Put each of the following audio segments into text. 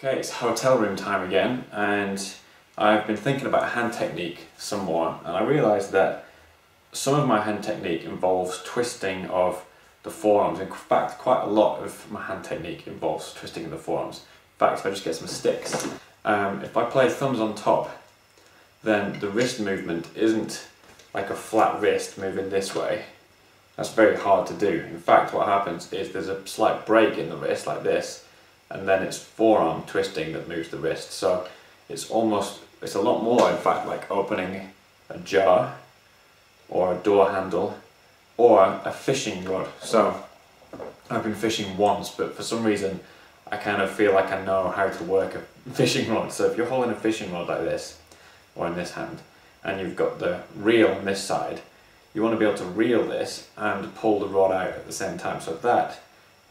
Okay, it's hotel room time again, and I've been thinking about hand technique some more, and I realised that some of my hand technique involves twisting of the forearms. In fact, quite a lot of my hand technique involves twisting of the forearms. In fact, if I just get some sticks, if I play thumbs on top, then the wrist movement isn't like a flat wrist moving this way. That's very hard to do. In fact, what happens is there's a slight break in the wrist like this, and then it's forearm twisting that moves the wrist. So it's a lot more, in fact, like opening a jar or a door handle or a fishing rod. So I've been fishing once, but for some reason I kind of feel like I know how to work a fishing rod. So if you're holding a fishing rod like this, or in this hand, and you've got the reel on this side, you want to be able to reel this and pull the rod out at the same time. So that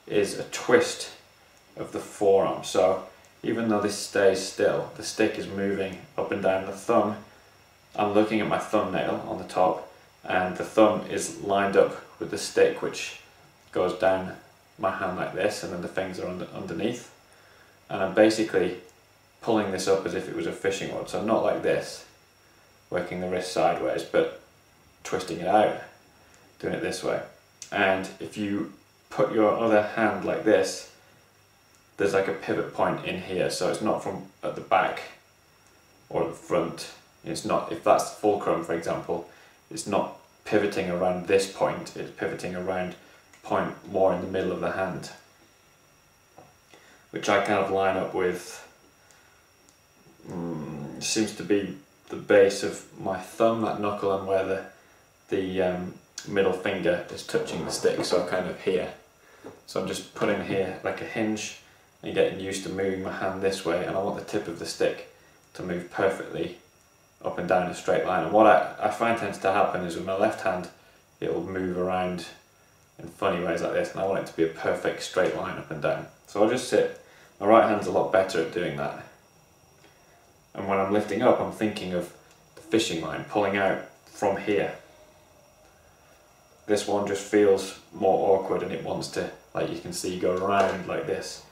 is a twist of the forearm. So even though this stays still, the stick is moving up and down the thumb. I'm looking at my thumbnail on the top, and the thumb is lined up with the stick, which goes down my hand like this, and then the fingers are underneath. And I'm basically pulling this up as if it was a fishing rod. So not like this, working the wrist sideways, but twisting it out, doing it this way. And if you put your other hand like this, there's like a pivot point in here, so it's not from at the back or at the front. It's not, if that's fulcrum, for example, it's not pivoting around this point, it's pivoting around a point more in the middle of the hand, which I kind of line up with, seems to be the base of my thumb, that knuckle, and where the middle finger is touching the stick, so kind of here. So I'm just putting here like a hinge and getting used to moving my hand this way, and I want the tip of the stick to move perfectly up and down a straight line. And what I find tends to happen is with my left hand, it will move around in funny ways like this, and I want it to be a perfect straight line up and down. So I'll just sit, my right hand's a lot better at doing that. And when I'm lifting up, I'm thinking of the fishing line, pulling out from here. This one just feels more awkward, and it wants to, like you can see, go around like this.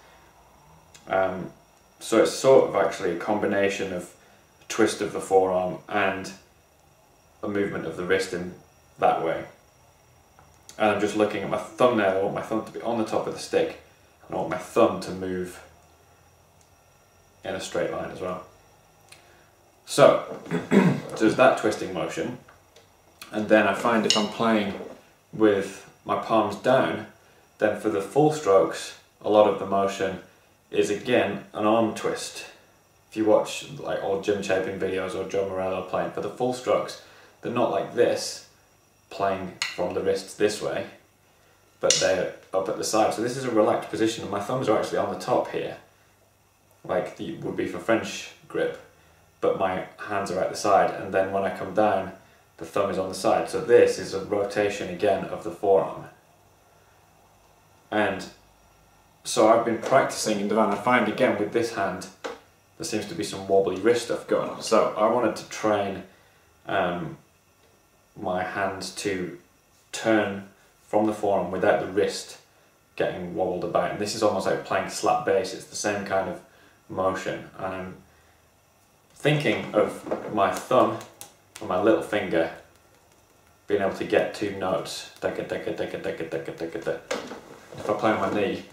So it's sort of actually a combination of a twist of the forearm and a movement of the wrist in that way. And I'm just looking at my thumbnail. I want my thumb to be on the top of the stick, and I want my thumb to move in a straight line as well. So there's that twisting motion, and then I find if I'm playing with my palms down, then for the full strokes, a lot of the motion is again an arm twist. If you watch like old Jim Chapin videos or Joe Morello playing, for the full strokes, they're not like this, playing from the wrists this way, but they're up at the side. So this is a relaxed position, and my thumbs are actually on the top here, like it would be for French grip, but my hands are at the side, and then when I come down, the thumb is on the side. So this is a rotation again of the forearm. And so I've been practicing, and I find again with this hand, there seems to be some wobbly wrist stuff going on. So I wanted to train my hands to turn from the forearm without the wrist getting wobbled about. And this is almost like playing slap bass. It's the same kind of motion. And I'm thinking of my thumb and my little finger being able to get two notes. If I play on my knee,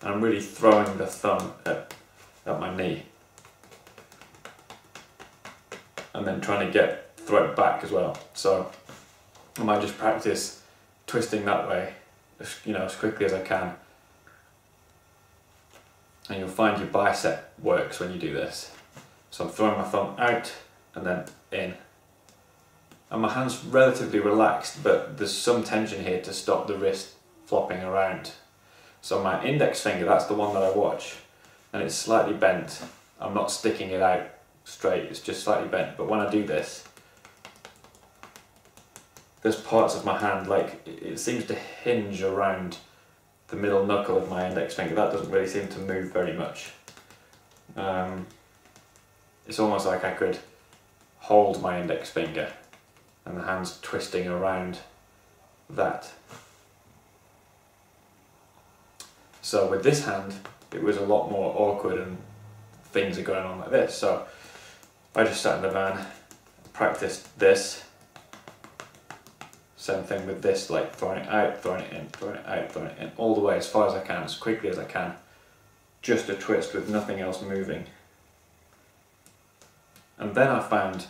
I'm really throwing the thumb at my knee, and then trying to throw it back as well. So I might just practice twisting that way, as quickly as I can. And you'll find your bicep works when you do this. So I'm throwing my thumb out and then in. And my hand's relatively relaxed, but there's some tension here to stop the wrist flopping around. So my index finger, that's the one that I watch, and it's slightly bent. I'm not sticking it out straight, it's just slightly bent. But when I do this, there's parts of my hand, like it seems to hinge around the middle knuckle of my index finger. That doesn't really seem to move very much. It's almost like I could hold my index finger and the hand's twisting around that. So with this hand, it was a lot more awkward and things are going on like this. So I just sat in the van, practiced this. Same thing with this, like throwing it out, throwing it in, throwing it out, throwing it in, all the way as far as I can, as quickly as I can. Just a twist with nothing else moving. And then I found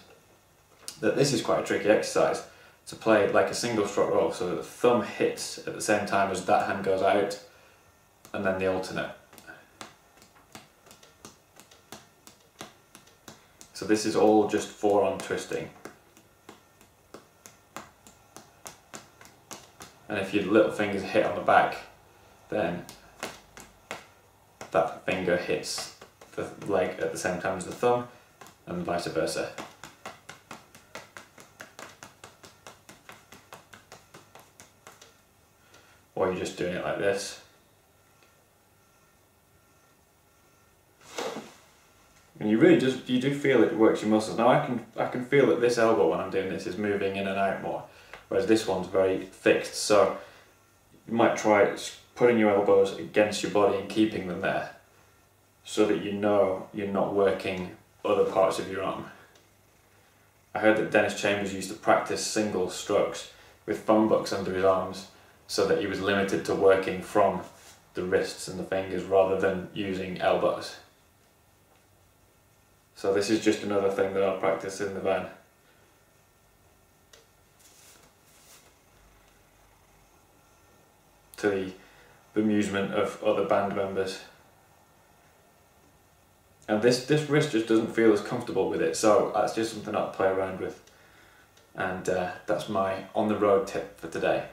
that this is quite a tricky exercise, to play like a single stroke roll, so that the thumb hits at the same time as that hand goes out, and then the alternate. So this is all just forearm twisting. And if your little fingers hit on the back, then that finger hits the leg at the same time as the thumb, and vice versa. Or you're just doing it like this. And you really just, you do feel it works your muscles. Now I can feel that this elbow when I'm doing this is moving in and out more, whereas this one's very fixed. So you might try putting your elbows against your body and keeping them there, so that you know you're not working other parts of your arm. I heard that Dennis Chambers used to practice single strokes with phone books under his arms, so that he was limited to working from the wrists and the fingers rather than using elbows. So this is just another thing that I'll practice in the van. To the bemusement of other band members. And this wrist just doesn't feel as comfortable with it, so that's just something I'll play around with. And that's my on the road tip for today.